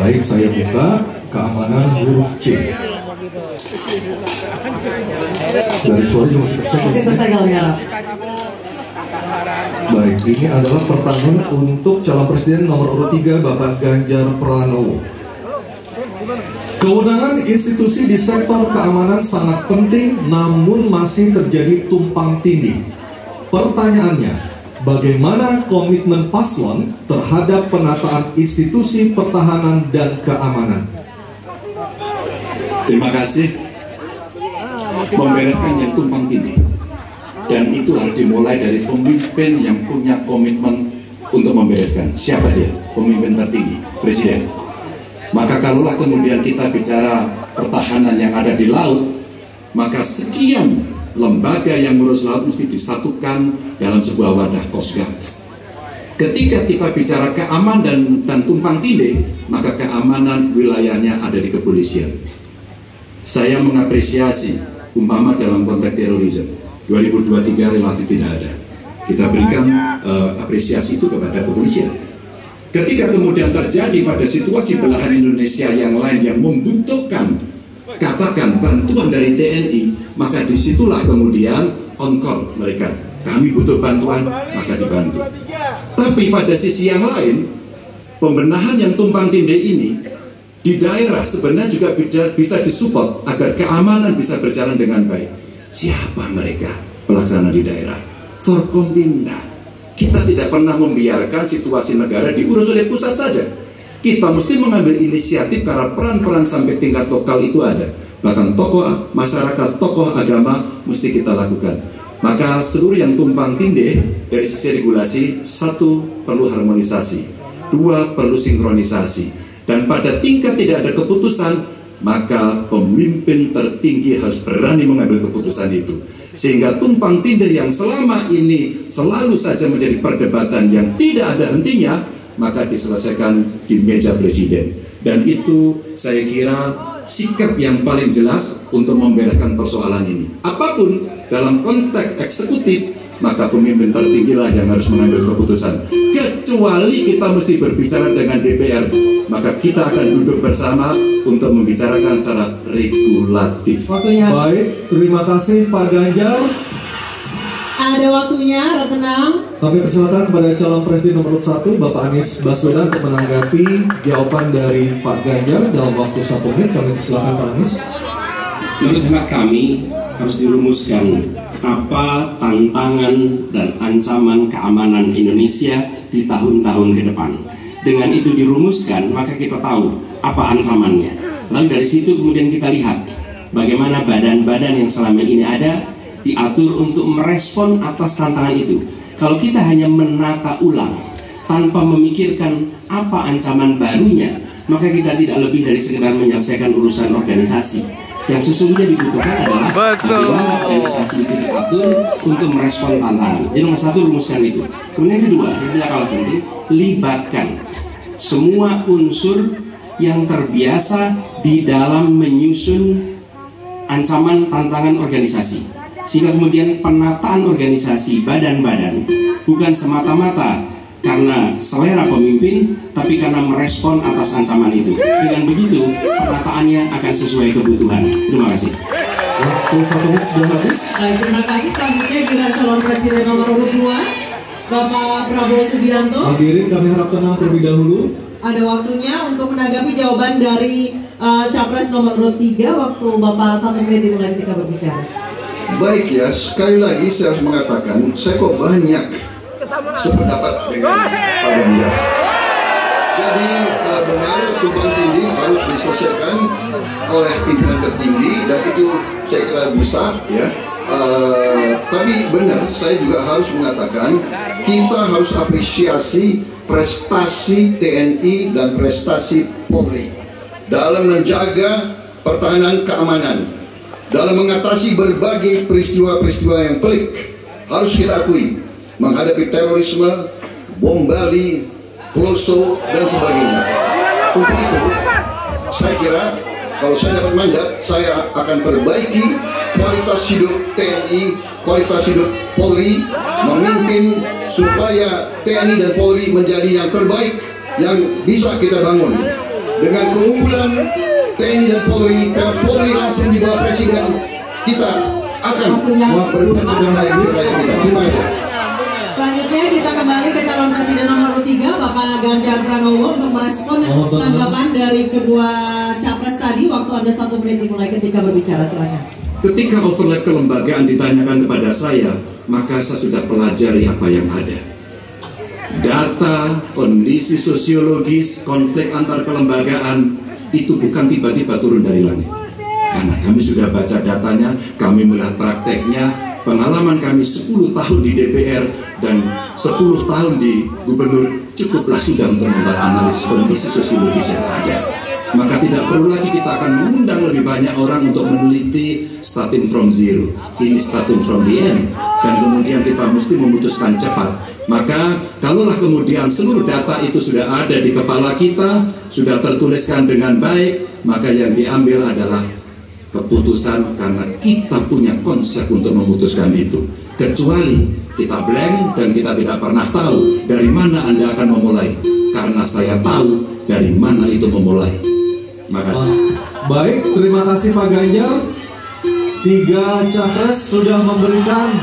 Baik, saya buka keamanan huruf C. Dari suara juga masih tersenyum. Baik, ini adalah pertanyaan untuk calon presiden nomor urut 3 Bapak Ganjar Pranowo. Kewenangan institusi di sektor keamanan sangat penting, namun masih terjadi tumpang tindih. Pertanyaannya, bagaimana komitmen paslon terhadap penataan institusi pertahanan dan keamanan? Terima kasih. Membereskan yang tumpang tindih, dan itu harus dimulai dari pemimpin yang punya komitmen untuk membereskan. Siapa dia? Pemimpin tertinggi, presiden. Maka kalaulah kemudian kita bicara pertahanan yang ada di laut, maka sekian lembaga yang mengurus laut mesti disatukan dalam sebuah wadah Coast Guard. Ketika kita bicara keamanan dan tumpang tindih, maka keamanan wilayahnya ada di kepolisian. Saya mengapresiasi umpama dalam konteks terorisme 2023 relatif tidak ada. Kita berikan apresiasi itu kepada kepolisian. Ketika kemudian terjadi pada situasi belahan Indonesia yang lain yang membutuhkan katakan bantuan dari TNI, maka disitulah kemudian on call mereka. Kami butuh bantuan, maka dibantu. Tapi pada sisi yang lain, pembenahan yang tumpang tindih ini di daerah sebenarnya juga bisa disupport agar keamanan bisa berjalan dengan baik. Siapa mereka pelaksana di daerah? Forkompimda. Kita tidak pernah membiarkan situasi negara diurus oleh pusat saja. Kita mesti mengambil inisiatif karena peran-peran sampai tingkat lokal itu ada. Bahkan tokoh masyarakat, tokoh agama mesti kita lakukan. Maka seluruh yang tumpang tindih dari sisi regulasi, satu, perlu harmonisasi, dua, perlu sinkronisasi, dan pada tingkat tidak ada keputusan, maka pemimpin tertinggi harus berani mengambil keputusan itu. Sehingga tumpang tindih yang selama ini selalu saja menjadi perdebatan yang tidak ada hentinya, maka diselesaikan di meja presiden. Dan itu saya kira sikap yang paling jelas untuk membereskan persoalan ini. Apapun dalam konteks eksekutif, maka pemimpin tertinggilah yang harus mengambil keputusan. Kecuali kita mesti berbicara dengan DPR, maka kita akan duduk bersama untuk membicarakan secara regulatif. Waktunya. Baik, terima kasih Pak Ganjar. Ada waktunya, tenang. Kami persilakan kepada calon presiden nomor 1 Bapak Anies Baswedan untuk menanggapi jawaban dari Pak Ganjar dalam waktu 1 menit. Kami persilakan Pak Anies. Menurut hemat kami harus dirumuskan apa tantangan dan ancaman keamanan Indonesia di tahun-tahun ke depan. Dengan itu dirumuskan, maka kita tahu apa ancamannya. Lalu dari situ kemudian kita lihat bagaimana badan-badan yang selama ini ada diatur untuk merespon atas tantangan itu. Kalau kita hanya menata ulang tanpa memikirkan apa ancaman barunya, maka kita tidak lebih dari sekedar menyelesaikan urusan organisasi. Yang sesungguhnya dibutuhkan adalah bagaimana organisasi itu diatur untuk merespon tantangan. Jadi nomor 1, rumuskan itu. Kemudian yang kedua, yang tidak kalah penting, libatkan semua unsur yang terbiasa di dalam menyusun ancaman tantangan organisasi, sehingga kemudian penataan organisasi badan-badan bukan semata-mata karena selera pemimpin, tapi karena merespon atas ancaman itu. Dengan begitu, penataannya akan sesuai kebutuhan. Terima kasih. Waktu 1 menit sudah habis. Baik, terima kasih. Selanjutnya juga calon presiden nomor urut 2 Bapak Prabowo Subianto. Hadirin kami harap tenang terlebih dahulu. Ada waktunya untuk menanggapi jawaban dari capres nomor urut 3. Waktu Bapak 1 menit dimulai ketika berbicara. Baik ya, sekali lagi saya harus mengatakan, saya kok banyak sependapat dengan Pak Ganjar. Jadi benar tumpang tindih harus diselesaikan oleh pimpinan tertinggi, dan itu saya kira bisa ya. Tapi benar, saya juga harus mengatakan kita harus apresiasi prestasi TNI dan prestasi Polri dalam menjaga pertahanan keamanan, dalam mengatasi berbagai peristiwa-peristiwa yang pelik. Harus kita akui, menghadapi terorisme, bom Bali, Peloso, dan sebagainya. Untuk itu, saya kira kalau saya dapat mandat, saya akan perbaiki kualitas hidup TNI, kualitas hidup Polri, memimpin supaya TNI dan Polri menjadi yang terbaik yang bisa kita bangun. dengan keunggulan TNI dan Polri langsung di bawah Presiden, kita akan berubah dengan baik di rakyat kita. Terima kasih. Selanjutnya kita kembali ke calon presiden nomor 3 Bapak Ganjar Pranowo untuk merespon tanggapan dari kedua capres tadi. Waktu Anda 1 menit dimulai ketika berbicara, silakan. Ketika overlap kelembagaan ditanyakan kepada saya, maka saya sudah pelajari apa yang ada. Data, kondisi sosiologis, konflik antar kelembagaan itu bukan tiba-tiba turun dari langit. Karena kami sudah baca datanya, kami melihat prakteknya, pengalaman kami 10 tahun di DPR dan 10 tahun di gubernur cukuplah sudah untuk membuat analisis kondisi sosiologis yang ada. Maka tidak perlu lagi kita akan mengundang lebih banyak orang untuk meneliti starting from zero. Ini starting from the end. Dan kemudian kita mesti memutuskan cepat. Maka kalaulah kemudian seluruh data itu sudah ada di kepala kita, sudah tertuliskan dengan baik, maka yang diambil adalah keputusan karena kita punya konsep untuk memutuskan itu. Kecuali kita blank dan kita tidak pernah tahu dari mana Anda akan memulai. Karena saya tahu dari mana itu memulai. Makasih. Baik, terima kasih Pak Ganjar. 3 capres sudah memberikan